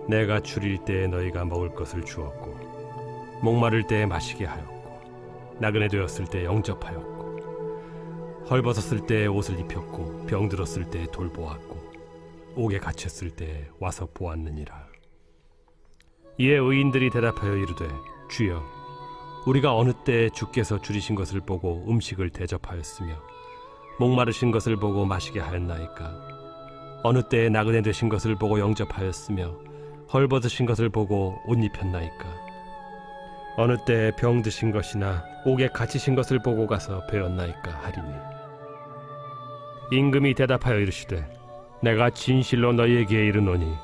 내가 줄일 때에 너희가 먹을 것을 주었고 목마를 때에 마시게 하였고 나그네 되었을 때에 영접하였고 헐벗었을 때에 옷을 입혔고 병들었을 때에 돌보았고 옥에 갇혔을 때에 와서 보았느니라. 이에 의인들이 대답하여 이르되 주여 우리가 어느 때에 주께서 줄이신 것을 보고 음식을 대접하였으며 목마르신 것을 보고 마시게 하였나이까? 어느 때에 나그네 되신 것을 보고 영접하였으며 헐벗으신 것을 보고 옷 입혔나이까? 어느 때에 병 드신 것이나 옥에 갇히신 것을 보고 가서 배웠나이까 하리니 임금이 대답하여 이르시되 내가 진실로 너희에게 이르노니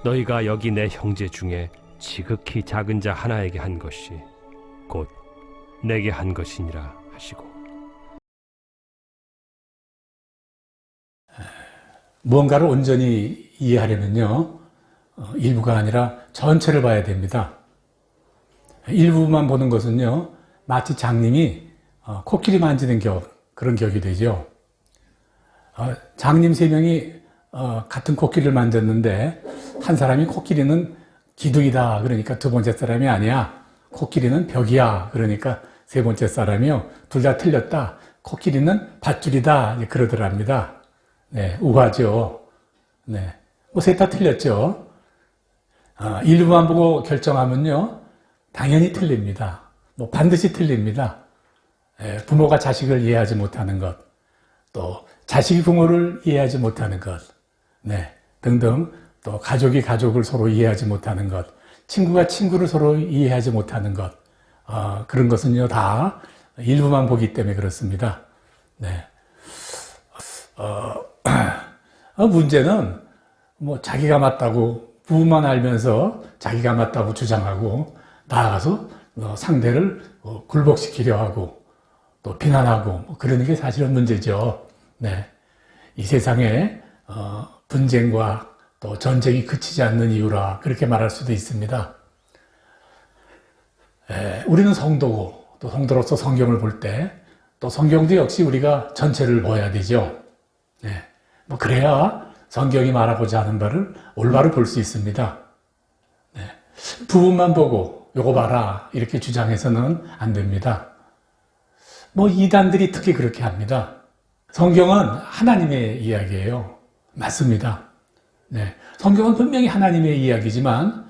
너희가 여기 내 형제 중에 지극히 작은 자 하나에게 한 것이 곧 내게 한 것이니라 하시고. 무언가를 온전히 이해하려면요, 일부가 아니라 전체를 봐야 됩니다. 일부만 보는 것은요, 마치 장님이 코끼리 만지는 그런 격이 되죠. 장님 3명이 같은 코끼리를 만졌는데 한 사람이 코끼리는 기둥이다 그러니까 두 번째 사람이 아니야, 코끼리는 벽이야 그러니까 세 번째 사람이요, 둘 다 틀렸다, 코끼리는 밧줄이다 그러더랍니다. 네, 우화죠. 네, 뭐 셋 다 틀렸죠. 일부만 보고 결정하면요, 당연히 틀립니다. 뭐 반드시 틀립니다. 부모가 자식을 이해하지 못하는 것, 또 자식이 부모를 이해하지 못하는 것, 네, 등등, 또 가족이 가족을 서로 이해하지 못하는 것, 친구가 친구를 서로 이해하지 못하는 것, 그런 것은요 다 일부만 보기 때문에 그렇습니다. 네. 문제는 뭐 자기가 맞다고 부부만 알면서 자기가 맞다고 주장하고 나아가서 상대를 굴복시키려 하고 또 비난하고 뭐 그러는 게 사실은 문제죠. 네. 이 세상에 분쟁과 또 전쟁이 그치지 않는 이유라 그렇게 말할 수도 있습니다. 우리는 성도고 또 성도로서 성경을 볼 때 또 성경도 역시 우리가 전체를 봐야 되죠. 네. 뭐 그래야 성경이 말하고자 하는 바를 올바로 볼 수 있습니다. 네. 부분만 보고 요거 봐라 이렇게 주장해서는 안 됩니다. 뭐 이단들이 특히 그렇게 합니다. 성경은 하나님의 이야기예요. 맞습니다. 네. 성경은 분명히 하나님의 이야기지만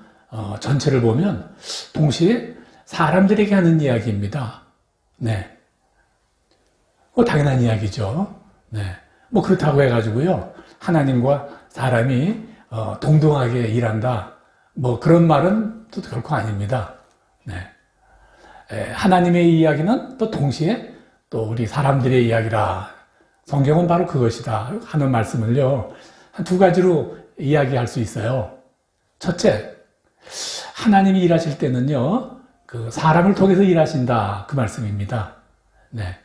전체를 보면 동시에 사람들에게 하는 이야기입니다. 네. 뭐 당연한 이야기죠. 네. 뭐 그렇다고 해가지고요, 하나님과 사람이 동등하게 일한다, 뭐 그런 말은 또 결코 아닙니다. 네. 하나님의 이야기는 또 동시에 또 우리 사람들의 이야기라, 성경은 바로 그것이다 하는 말씀을요 한 두 가지로 이야기할 수 있어요. 첫째, 하나님이 일하실 때는요 그 사람을 통해서 일하신다 그 말씀입니다. 네.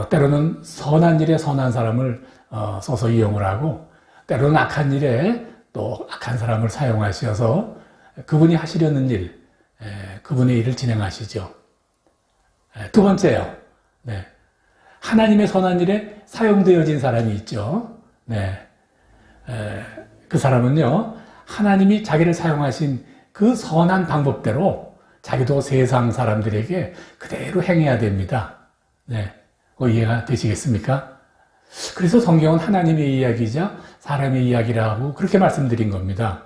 때로는 선한 일에 선한 사람을 써서 이용을 하고 때로는 악한 일에 또 악한 사람을 사용하셔서 그분이 하시려는 일, 그분의 일을 진행하시죠. 두 번째요. 네. 하나님의 선한 일에 사용되어진 사람이 있죠. 네. 그 사람은요, 하나님이 자기를 사용하신 그 선한 방법대로 자기도 세상 사람들에게 그대로 행해야 됩니다. 네. 이해가 되시겠습니까? 그래서 성경은 하나님의 이야기이자 사람의 이야기라고 그렇게 말씀드린 겁니다.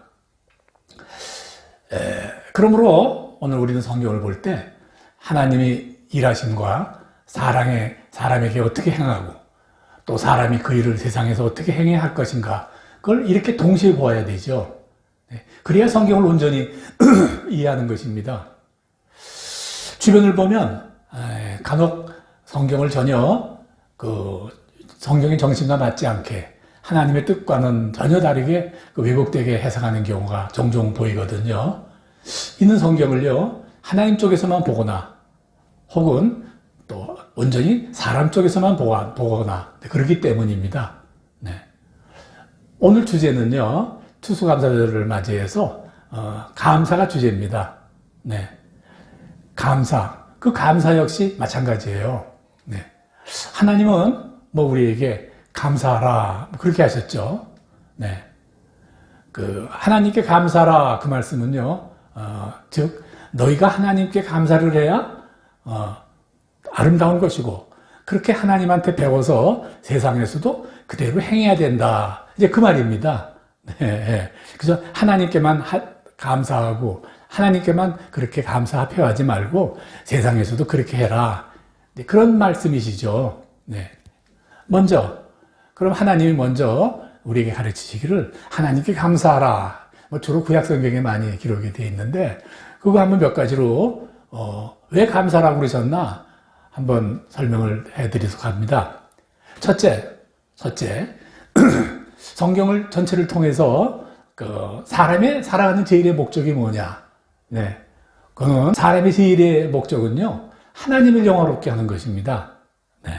그러므로 오늘 우리는 성경을 볼 때 하나님이 일하심과 사람에게 어떻게 행하고 또 사람이 그 일을 세상에서 어떻게 행해야 할 것인가, 그걸 이렇게 동시에 보아야 되죠. 그래야 성경을 온전히 이해하는 것입니다. 주변을 보면 간혹 성경을 전혀 성경의 정신과 맞지 않게 하나님의 뜻과는 전혀 다르게 왜곡되게 해석하는 경우가 종종 보이거든요. 이는 성경을요 하나님 쪽에서만 보거나 혹은 또 온전히 사람 쪽에서만 보거나 그렇기 때문입니다. 네. 오늘 주제는요 추수감사절을 맞이해서 감사가 주제입니다. 네. 감사, 그 감사 역시 마찬가지예요. 네. 하나님은 뭐 우리에게 감사하라 그렇게 하셨죠. 네. 하나님께 감사라 그 말씀은요, 즉, 너희가 하나님께 감사를 해야, 아름다운 것이고, 그렇게 하나님한테 배워서 세상에서도 그대로 행해야 된다. 이제 그 말입니다. 네. 그래서 하나님께만 감사하고, 하나님께만 그렇게 감사 표하지 말고, 세상에서도 그렇게 해라. 네, 그런 말씀이시죠. 네. 그럼 하나님이 먼저 우리에게 가르치시기를 하나님께 감사하라. 주로 구약 성경에 많이 기록이 되어 있는데, 그거 한번 몇 가지로, 왜 감사라고 그러셨나? 한번 설명을 해드리도록 합니다. 첫째, 성경을 전체를 통해서 사람의 살아가는 제일의 목적이 뭐냐? 네. 그는 사람의 제일의 목적은요, 하나님을 영화롭게 하는 것입니다. 네.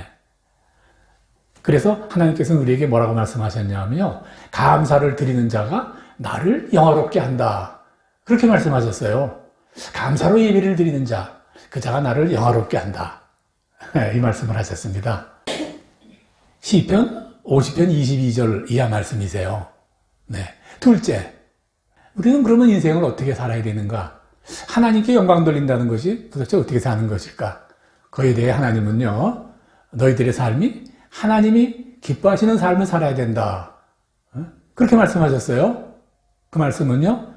그래서 하나님께서는 우리에게 뭐라고 말씀하셨냐면요, 감사를 드리는 자가 나를 영화롭게 한다. 그렇게 말씀하셨어요. 감사로 예배를 드리는 자, 그 자가 나를 영화롭게 한다. 이 말씀을 하셨습니다. 시편 50편 22절 이하 말씀이세요. 네. 둘째, 우리는 그러면 인생을 어떻게 살아야 되는가? 하나님께 영광 돌린다는 것이 도대체 어떻게 사는 것일까? 그에 대해 하나님은요, 너희들의 삶이 하나님이 기뻐하시는 삶을 살아야 된다. 그렇게 말씀하셨어요. 그 말씀은요,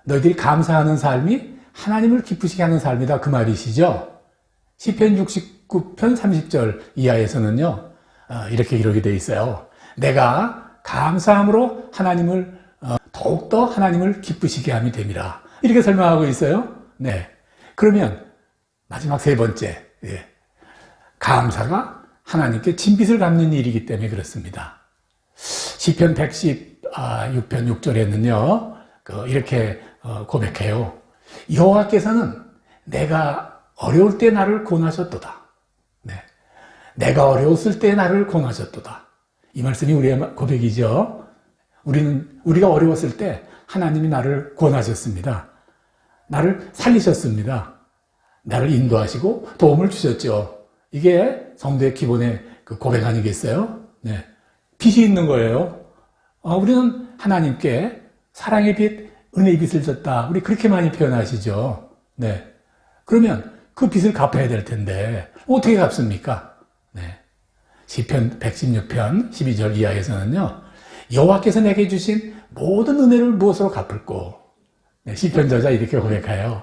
너희들이 감사하는 삶이 하나님을 기쁘시게 하는 삶이다. 그 말이시죠. 시편 69편 30절 이하에서는요, 이렇게 기록이 되어 있어요. 내가 감사함으로 하나님을 더욱더 하나님을 기쁘시게 함이 됨이라. 이렇게 설명하고 있어요. 네. 그러면 마지막 세 번째, 감사가 하나님께 진빚을 갚는 일이기 때문에 그렇습니다. 시편 116편 6절에는요, 이렇게 고백해요. 여호와께서는 내가 어려울 때 나를 구원하셨도다. 네. 내가 어려웠을 때 나를 구원하셨도다. 이 말씀이 우리의 고백이죠. 우리가 어려웠을 때 하나님이 나를 구원하셨습니다. 나를 살리셨습니다. 나를 인도하시고 도움을 주셨죠. 이게 성도의 기본의 고백 아니겠어요? 네. 빚이 있는 거예요. 우리는 하나님께 사랑의 빚, 은혜의 빚을 졌다. 우리 그렇게 많이 표현하시죠. 네. 그러면 그 빚을 갚아야 될 텐데 어떻게 갚습니까? 네. 시편 116편 12절 이하에서는요, 여호와께서 내게 주신 모든 은혜를 무엇으로 갚을꼬? 네, 시편 저자 이렇게 고백해요.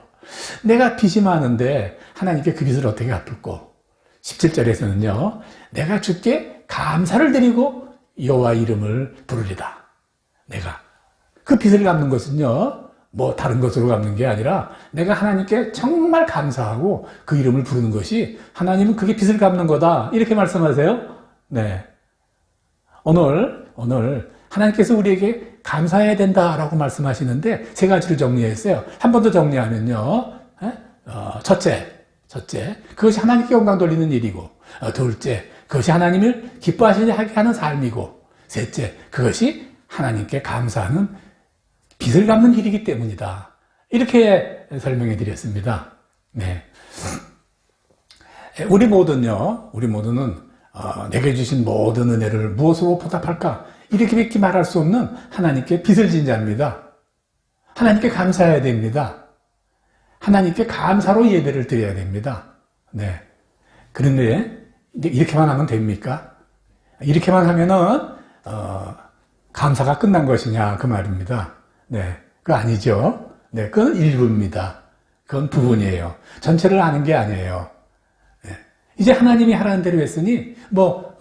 내가 빚이 많은데 하나님께 그 빚을 어떻게 갚을꼬? 17절에서는요, 내가 주께 감사를 드리고 여호와 이름을 부르리다. 내가 그 빚을 갚는 것은요, 다른 것으로 갚는 게 아니라 내가 하나님께 정말 감사하고 그 이름을 부르는 것이 하나님은 그게 빚을 갚는 거다. 이렇게 말씀하세요. 네. 오늘 하나님께서 우리에게 감사해야 된다라고 말씀하시는데 세 가지를 정리했어요. 한 번 더 정리하면요. 첫째, 그것이 하나님께 영광 돌리는 일이고, 둘째, 그것이 하나님을 기뻐하시게 하는 삶이고, 셋째, 그것이 하나님께 감사하는 빚을 갚는 일이기 때문이다. 이렇게 설명해 드렸습니다. 네. 우리 모두는 내게 주신 모든 은혜를 무엇으로 보답할까? 이렇게밖에 말할 수 없는 하나님께 빚을 진 자입니다. 하나님께 감사해야 됩니다. 하나님께 감사로 예배를 드려야 됩니다. 네. 그런데 이렇게만 하면 됩니까? 이렇게만 하면은 감사가 끝난 것이냐 그 말입니다. 네, 그거 아니죠. 네, 그건 일부입니다. 그건 부분이에요. 전체를 아는 게 아니에요. 네. 이제 하나님이 하라는 대로 했으니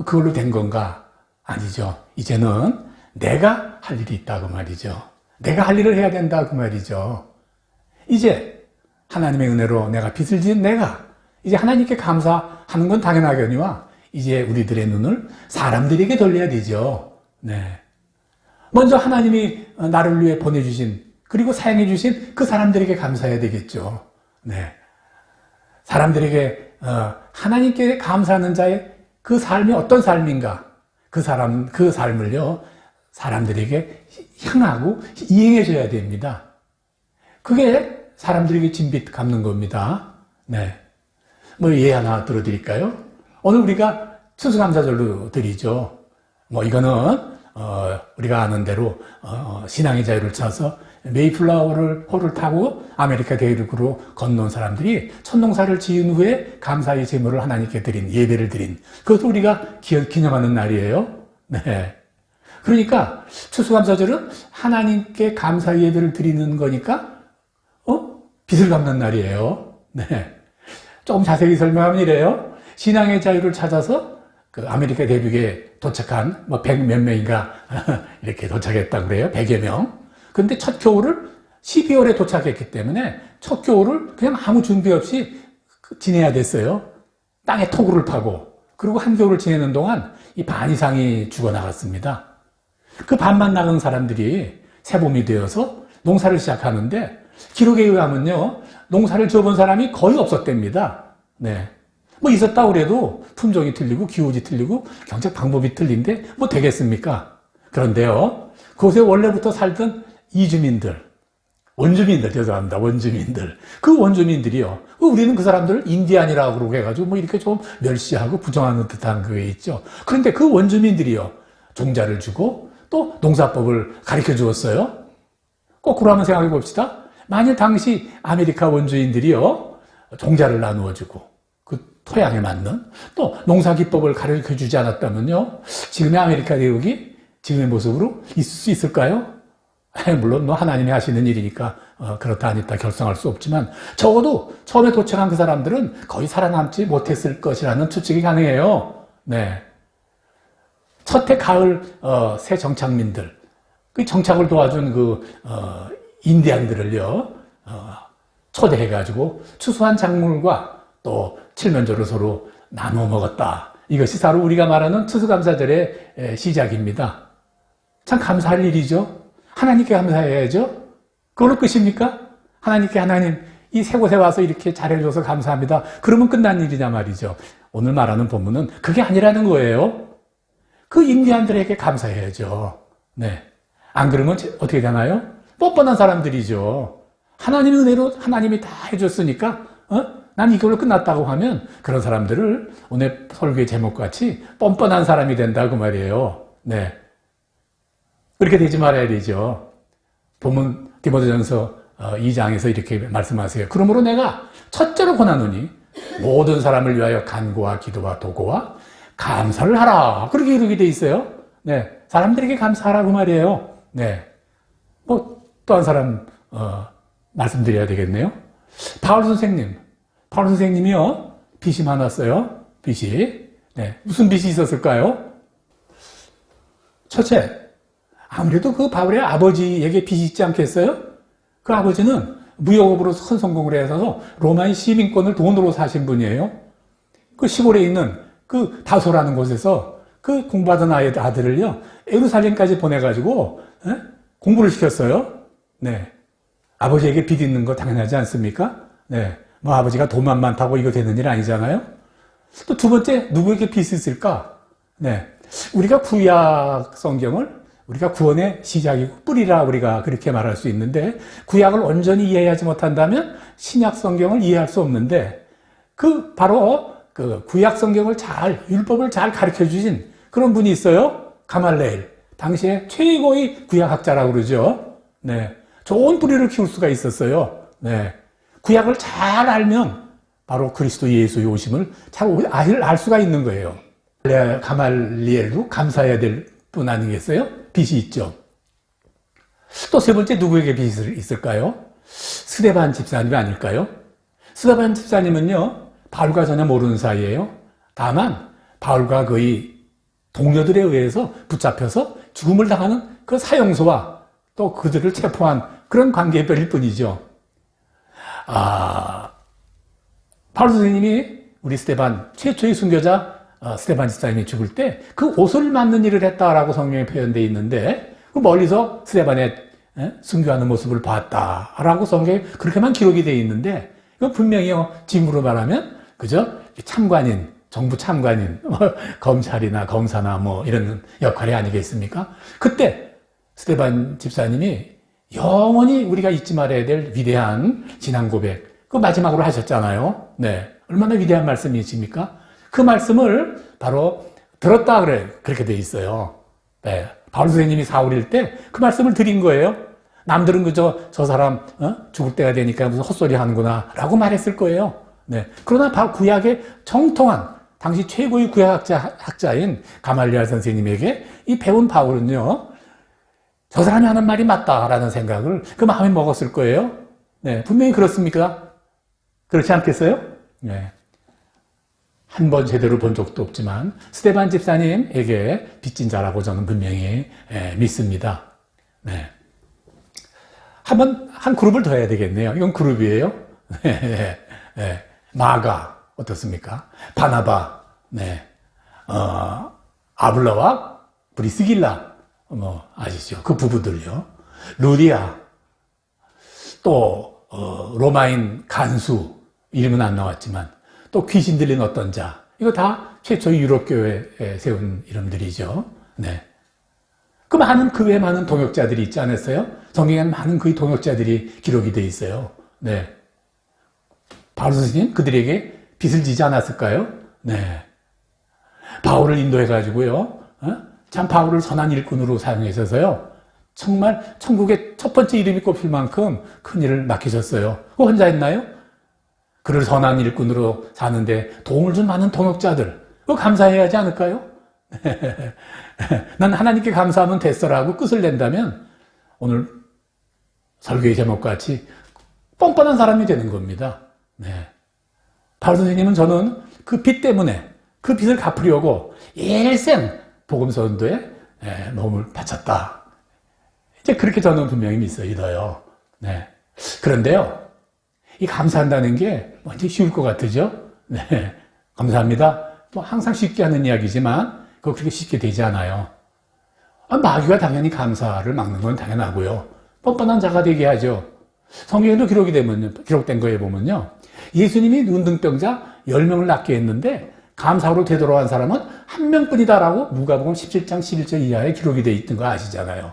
그걸로 된 건가? 아니죠. 이제는 내가 할 일이 있다고 말이죠. 내가 할 일을 해야 된다 그 말이죠. 이제 하나님의 은혜로 내가 빚을 지은 내가 이제 하나님께 감사하는 건 당연하거니와 이제 우리들의 눈을 사람들에게 돌려야 되죠. 네. 먼저 하나님이 나를 위해 보내주신 그리고 사용해 주신 그 사람들에게 감사해야 되겠죠. 네. 사람들에게 하나님께 감사하는 자의 그 삶이 어떤 삶인가? 그 삶을요 사람들에게 향하고 이행해 줘야 됩니다. 그게 사람들에게 진빚 갚는 겁니다. 네. 예 하나 들어드릴까요? 오늘 우리가 추수감사절로 드리죠. 이거는 우리가 아는 대로 신앙의 자유를 찾아서 메이플라워를 호를 타고 아메리카 대륙으로 건너온 사람들이 천농사를 지은 후에 감사의 제물을 하나님께 드린, 예배를 드린, 그것도 우리가 기념하는 날이에요. 네. 그러니까 추수감사절은 하나님께 감사의 예배를 드리는 거니까 빚을 갚는 날이에요. 네. 조금 자세히 설명하면 이래요. 신앙의 자유를 찾아서 그 아메리카 대륙에 도착한 100 몇 명인가 이렇게 도착했다고 그래요. 100여 명. 근데 첫 겨울을 12월에 도착했기 때문에 첫 겨울을 그냥 아무 준비 없이 지내야 됐어요. 땅에 토굴을 파고. 그리고 한겨울을 지내는 동안 이 반 이상이 죽어나갔습니다. 그 반만 나간 사람들이 새봄이 되어서 농사를 시작하는데 기록에 의하면요, 농사를 지어본 사람이 거의 없었답니다. 네. 있었다 그래도 품종이 틀리고 기후지 틀리고 경작 방법이 틀린데 되겠습니까? 그런데요, 그곳에 원래부터 살던 원주민들, 죄송합니다. 원주민들. 그 원주민들이요. 우리는 그 사람들을 인디안이라고 그러고 해가지고 이렇게 좀 멸시하고 부정하는 듯한 그게 있죠. 그런데 그 원주민들이요, 종자를 주고 또 농사법을 가르쳐 주었어요. 거꾸로 한번 생각해 봅시다. 만일 당시 아메리카 원주인들이요, 종자를 나누어 주고 그 토양에 맞는 또 농사 기법을 가르쳐 주지 않았다면요, 지금의 아메리카 대륙이 지금의 모습으로 있을 수 있을까요? 물론 하나님이 하시는 일이니까 그렇다 아니다 결정할 수 없지만 적어도 처음에 도착한 그 사람들은 거의 살아남지 못했을 것이라는 추측이 가능해요. 네. 첫해 가을 새 정착민들, 그 정착을 도와준 인디안들을요, 초대해가지고 추수한 작물과 또 칠면조를 서로 나눠 먹었다. 이것이 바로 우리가 말하는 추수감사절의 시작입니다. 참 감사할 일이죠. 하나님께 감사해야죠. 그걸로 끝입니까? 하나님, 이 새 곳에 와서 이렇게 잘해줘서 감사합니다. 그러면 끝난 일이냐 말이죠. 오늘 말하는 본문은 그게 아니라는 거예요. 그 인디안들에게 감사해야죠. 네. 안 그러면 어떻게 되나요? 뻔뻔한 사람들이죠. 하나님의 은혜로 하나님이 다 해줬으니까, 난 이걸로 끝났다고 하면 그런 사람들을 오늘 설교의 제목같이 뻔뻔한 사람이 된다고 말이에요. 네. 그렇게 되지 말아야 되죠. 본문 디모데전서 2장에서 이렇게 말씀하세요. 그러므로 내가 첫째로 권하노니 모든 사람을 위하여 간구와 기도와 도고와 감사를 하라. 그렇게 이렇게 돼 있어요. 네. 사람들에게 감사하라고 말이에요. 네. 또 한 사람, 말씀드려야 되겠네요. 바울 선생님이요. 빚이 많았어요. 빚이. 네. 무슨 빚이 있었을까요? 첫째, 아무래도 그 바울의 아버지에게 빚이 있지 않겠어요? 그 아버지는 무역업으로 큰 성공을 해서 로마의 시민권을 돈으로 사신 분이에요. 그 시골에 있는 그 다소라는 곳에서 그 공부하던 아들을요, 예루살렘까지 보내가지고 공부를 시켰어요. 네. 아버지에게 빚 있는 거 당연하지 않습니까? 네. 아버지가 돈만 많다고 이거 되는 일 아니잖아요? 또 두 번째, 누구에게 빚이 있을까? 네. 우리가 구약 성경을 우리가 구원의 시작이고 뿌리라 우리가 그렇게 말할 수 있는데, 구약을 온전히 이해하지 못한다면 신약 성경을 이해할 수 없는데, 바로 그 구약 성경을 율법을 잘 가르쳐 주신 그런 분이 있어요. 가말레일. 당시에 최고의 구약학자라고 그러죠. 네. 좋은 뿌리를 키울 수가 있었어요. 네. 구약을 잘 알면 바로 그리스도 예수의 오심을 잘 알 수가 있는 거예요. 가말리엘도 감사해야 될 뿐 아니겠어요? 빚이 있죠. 또 세 번째, 누구에게 빚이 있을까요? 스데반 집사님이 아닐까요? 스데반 집사님은요, 바울과 전혀 모르는 사이예요. 다만 바울과 그의 동료들에 의해서 붙잡혀서 죽음을 당하는 그 사형수와 또 그들을 체포한 그런 관계별일 뿐이죠. 바울 선생님이 우리 스데반 최초의 순교자 스데반 집사님이 죽을 때 그 옷을 맞는 일을 했다라고 성경에 표현되어 있는데, 그 멀리서 스데반의 순교하는 모습을 봤다라고 성경에 그렇게만 기록이 되어 있는데, 이건 분명히 지금으로 말하면 그저 참관인, 정부 참관인, 검찰이나 검사나 이런 역할이 아니겠습니까? 그때 스데반 집사님이 영원히 우리가 잊지 말아야 될 위대한 신앙 고백, 그 마지막으로 하셨잖아요. 네. 얼마나 위대한 말씀이십니까? 그 말씀을 바로 들었다 그렇게 돼 있어요. 네. 바울 선생님이 사울일 때 그 말씀을 드린 거예요. 남들은 그저 저 사람 죽을 때가 되니까 무슨 헛소리 하는구나 라고 말했을 거예요. 네. 그러나 바로 구약의 정통한 당시 최고의 구약학자인 가말리알 선생님에게 이 배운 바울은요, 저 사람이 하는 말이 맞다라는 생각을 그 마음에 먹었을 거예요. 네. 분명히 그렇습니까? 그렇지 않겠어요? 네. 한 번 제대로 본 적도 없지만 스테반 집사님에게 빚진 자라고 저는 분명히 믿습니다. 네. 한 그룹을 더 해야 되겠네요. 이건 그룹이에요. 네. 네. 마가 어떻습니까? 바나바, 네. 아블라와 브리스길라, 아시죠? 그 부부들요. 루디아, 또 로마인 간수, 이름은 안 나왔지만 또 귀신 들린 어떤 자, 이거 다 최초의 유럽교회에 세운 이름들이죠. 네. 그 외에 많은 동역자들이 있지 않았어요? 성경에는 많은 그 동역자들이 기록이 되어 있어요. 네. 바울 선생님 그들에게 빚을 지지 않았을까요? 네. 바울을 인도해가지고요. 참 바울을 선한 일꾼으로 사용해서요. 정말 천국의 첫 번째 이름이 꼽힐 만큼 큰 일을 맡기셨어요. 그거 혼자 했나요? 그를 선한 일꾼으로 사는데 도움을 준 많은 동역자들, 그거 감사해야 하지 않을까요? 난 하나님께 감사하면 됐어라고 끝을 낸다면 오늘 설교의 제목같이 뻔뻔한 사람이 되는 겁니다. 네. 바울 선생님은 저는 그 빚 때문에 그 빚을 갚으려고 일생 복음 선도에 몸을 바쳤다. 이제 그렇게 저는 분명히 믿어요. 네. 그런데요, 이 감사한다는 게 뭔지 쉬울 것 같으죠? 네. 감사합니다. 뭐 항상 쉽게 하는 이야기지만 그거 그렇게 쉽게 되지 않아요. 마귀가 당연히 감사를 막는 건 당연하고요. 뻔뻔한 자가 되게 하죠. 성경에도 기록된 거에 보면요. 예수님이 눈등병자 10명을 낫게 했는데 감사로 되돌아간 사람은 한 명뿐이다라고 누가복음 17장 11절 이하에 기록이 되어 있던 거 아시잖아요.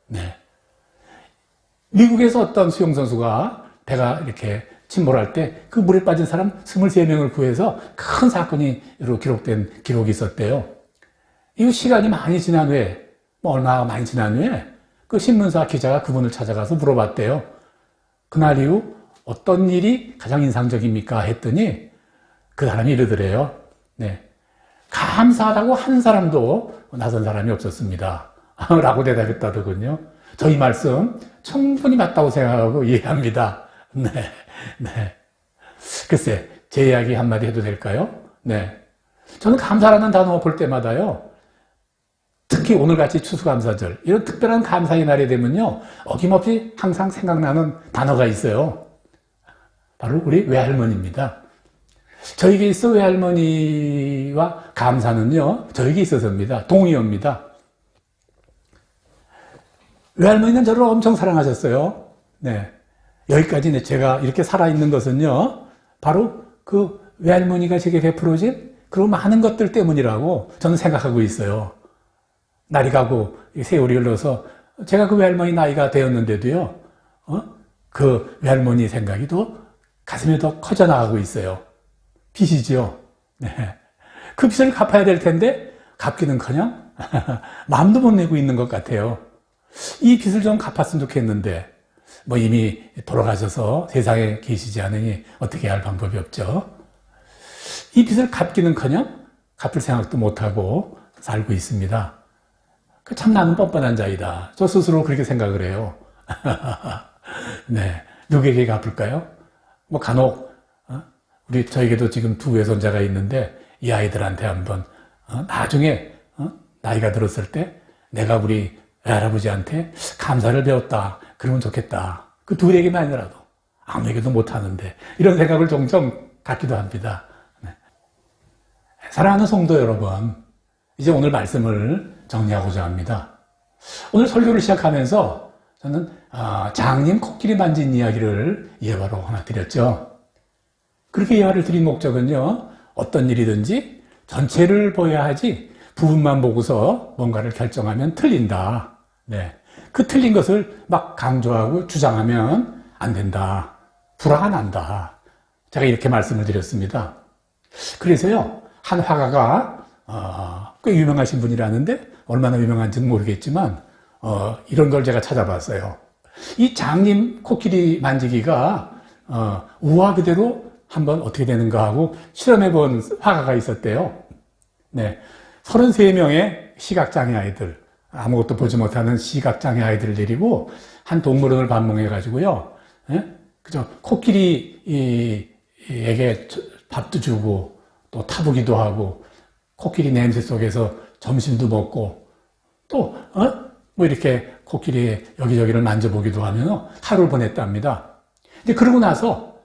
네. 미국에서 어떤 수영선수가 배가 이렇게 침몰할 때 그 물에 빠진 사람 23명을 구해서 큰 사건으로 기록된 기록이 있었대요. 이 시간이 많이 지난 후에, 얼마나 많이 지난 후에 그 신문사 기자가 그분을 찾아가서 물어봤대요. 그날 이후 어떤 일이 가장 인상적입니까? 했더니 그 사람이 이러더래요. 네. 감사하다고 한 사람도 나선 사람이 없었습니다. 라고 대답했다더군요. 저희 말씀 충분히 맞다고 생각하고 이해합니다. 네. 네. 글쎄, 제 이야기 한마디 해도 될까요? 네. 저는 감사라는 단어 볼 때마다요, 특히 오늘같이 추수감사절, 이런 특별한 감사의 날이 되면요, 어김없이 항상 생각나는 단어가 있어요. 바로 우리 외할머니입니다. 저에게 있어 외할머니와 감사는요, 저에게 있어서입니다. 동의어입니다. 외할머니는 저를 엄청 사랑하셨어요. 네. 여기까지 제가 이렇게 살아있는 것은요, 바로 그 외할머니가 제게 베풀어진 그런 많은 것들 때문이라고 저는 생각하고 있어요. 날이 가고 세월이 흘러서 제가 그 외할머니 나이가 되었는데도요, 그 외할머니 생각이 더 가슴이 더 커져나가고 있어요. 빚이죠. 네. 그 빚을 갚아야 될 텐데 갚기는커녕 마음도 못 내고 있는 것 같아요. 이 빚을 좀 갚았으면 좋겠는데 이미 돌아가셔서 세상에 계시지 않으니 어떻게 할 방법이 없죠. 이 빚을 갚기는커녕 갚을 생각도 못하고 살고 있습니다. 참 나는 뻔뻔한 자이다. 저 스스로 그렇게 생각을 해요. 네. 누구에게 갚을까요? 간혹 저에게도 지금 두 외손자가 있는데 이 아이들한테 한번 나중에 나이가 들었을 때 내가 우리 외할아버지한테 감사를 배웠다. 그러면 좋겠다. 그 둘에게만이라도 아무에게도 못하는데 이런 생각을 종종 갖기도 합니다. 네. 사랑하는 성도 여러분, 이제 오늘 말씀을 정리하고자 합니다. 오늘 설교를 시작하면서 저는 장님 코끼리 만진 이야기를 예화로 하나 드렸죠. 그렇게 예화를 드린 목적은요, 어떤 일이든지 전체를 보여야 하지 부분만 보고서 뭔가를 결정하면 틀린다. 네. 그 틀린 것을 막 강조하고 주장하면 안 된다. 불화가 난다. 제가 이렇게 말씀을 드렸습니다. 그래서요, 한 화가가 꽤 유명하신 분이라는데 얼마나 유명한지는 모르겠지만 이런 걸 제가 찾아봤어요. 이 장님 코끼리 만지기가 우화 그대로 한번 어떻게 되는가 하고 실험해 본 화가가 있었대요. 네, 33명의 시각장애 아이들, 아무것도 보지 못하는 시각장애 아이들을 데리고 한 동물원을 방문해 가지고요. 그저 코끼리에게 밥도 주고 또 타보기도 하고 코끼리 냄새 속에서 점심도 먹고 또 뭐 이렇게 코끼리의 여기저기를 만져보기도 하면 하루를 보냈답니다. 이제 그러고 나서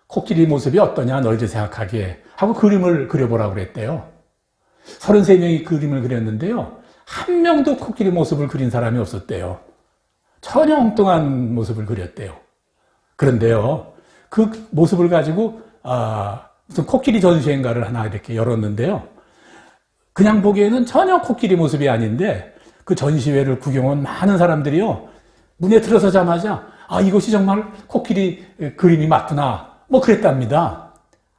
코끼리 모습이 어떠냐 너희들 생각하기에 하고 그림을 그려보라고 그랬대요. 33명이 그림을 그렸는데요. 한 명도 코끼리 모습을 그린 사람이 없었대요. 전혀 엉뚱한 모습을 그렸대요. 그런데요, 그 모습을 가지고 무슨 코끼리 전시회인가를 하나 이렇게 열었는데요. 그냥 보기에는 전혀 코끼리 모습이 아닌데 그 전시회를 구경 온 많은 사람들이요. 문에 들어서자마자 이것이 정말 코끼리 그림이 맞구나 뭐 그랬답니다.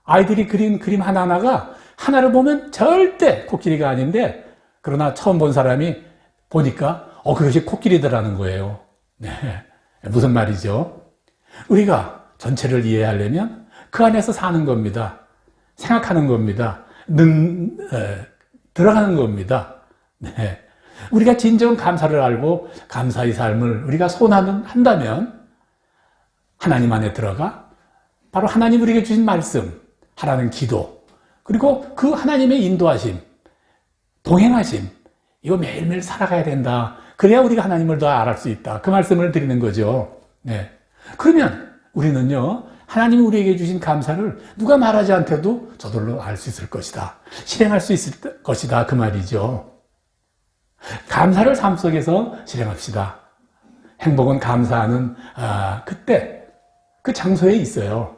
아이들이 그린 그림 하나하나가 하나를 보면 절대 코끼리가 아닌데 그러나 처음 본 사람이 보니까 그것이 코끼리더라는 거예요. 네. 무슨 말이죠? 우리가 전체를 이해하려면 그 안에서 사는 겁니다. 생각하는 겁니다. 들어가는 겁니다. 네. 우리가 진정 감사를 알고 감사의 삶을 우리가 소원한다면 하나님 안에 들어가 바로 하나님 우리에게 주신 말씀, 하라는 기도, 그리고 그 하나님의 인도하심, 동행하심, 이거 매일매일 살아가야 된다. 그래야 우리가 하나님을 더 알을 수 있다. 그 말씀을 드리는 거죠. 네. 그러면 우리는요, 하나님이 우리에게 주신 감사를 누가 말하지 않더라도 저절로 알 수 있을 것이다. 실행할 수 있을 것이다. 그 말이죠. 감사를 삶 속에서 실행합시다. 행복은 감사하는 그때 그 장소에 있어요.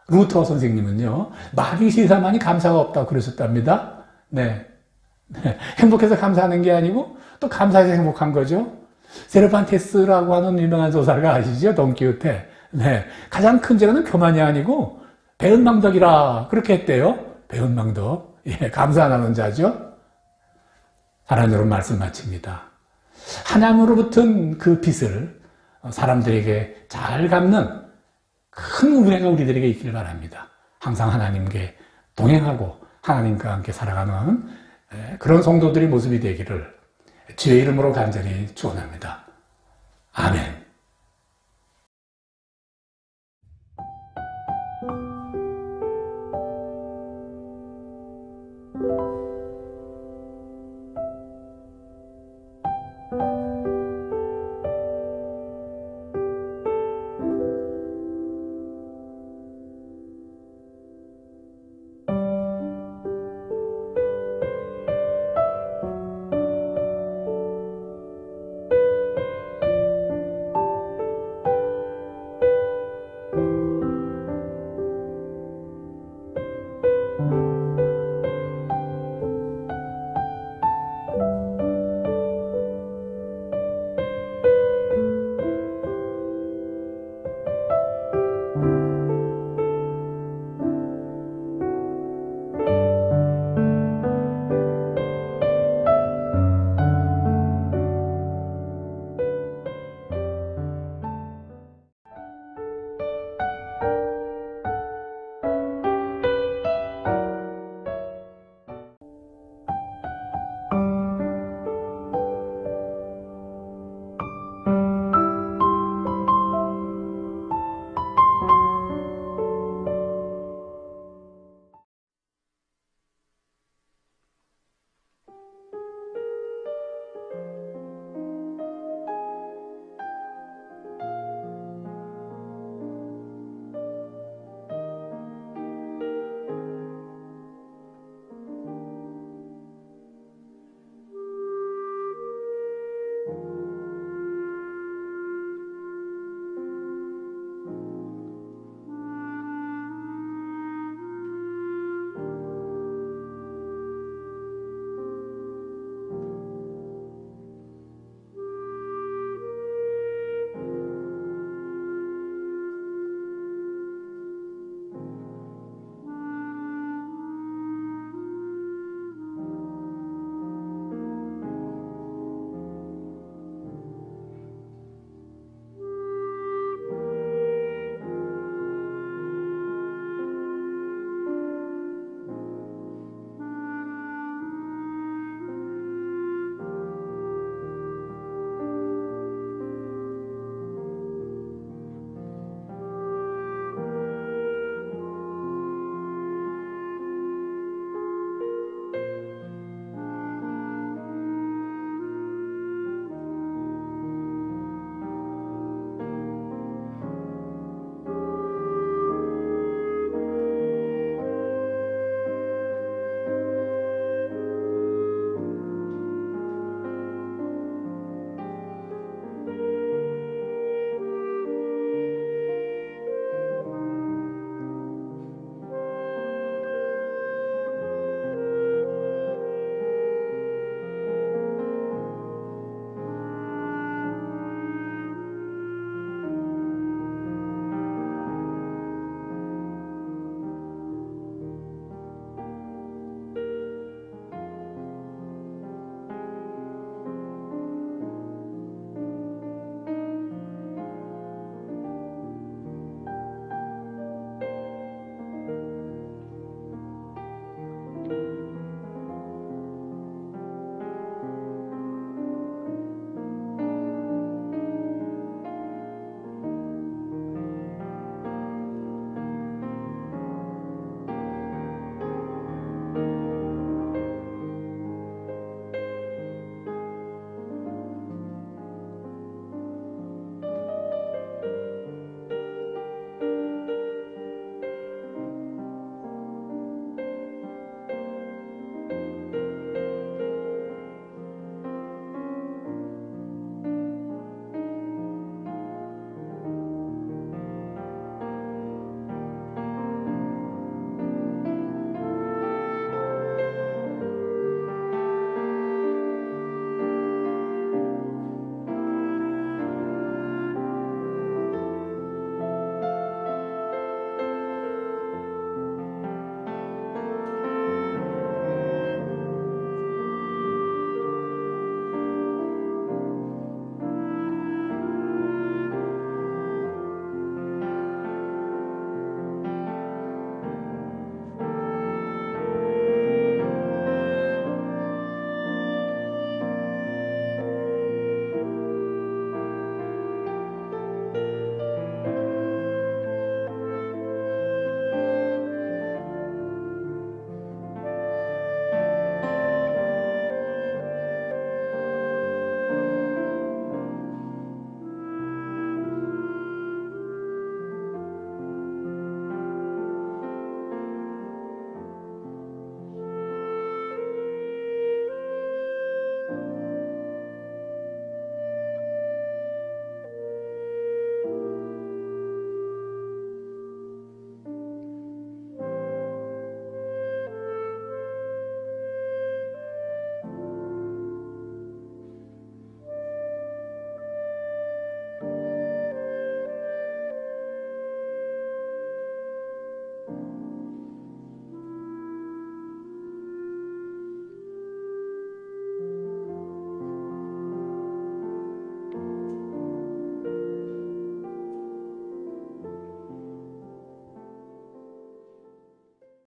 루터 선생님은요, 마귀시사만이 감사가 없다고 그러셨답니다. 네. 행복해서 감사하는 게 아니고 또 감사해서 행복한 거죠. 세르판테스라고 하는 유명한 소설가 아시죠? 돈키호테. 네. 가장 큰 죄는 교만이 아니고 배은망덕이라 그렇게 했대요. 배은망덕. 예, 감사 안 하는 자죠. 하나님으로 말씀 마칩니다. 하나님으로부터 그 빛을 사람들에게 잘 갚는 큰 은혜가 우리들에게 있기를 바랍니다. 항상 하나님께 동행하고 하나님과 함께 살아가는 그런 성도들의 모습이 되기를 주의 이름으로 간절히 축원합니다. 아멘.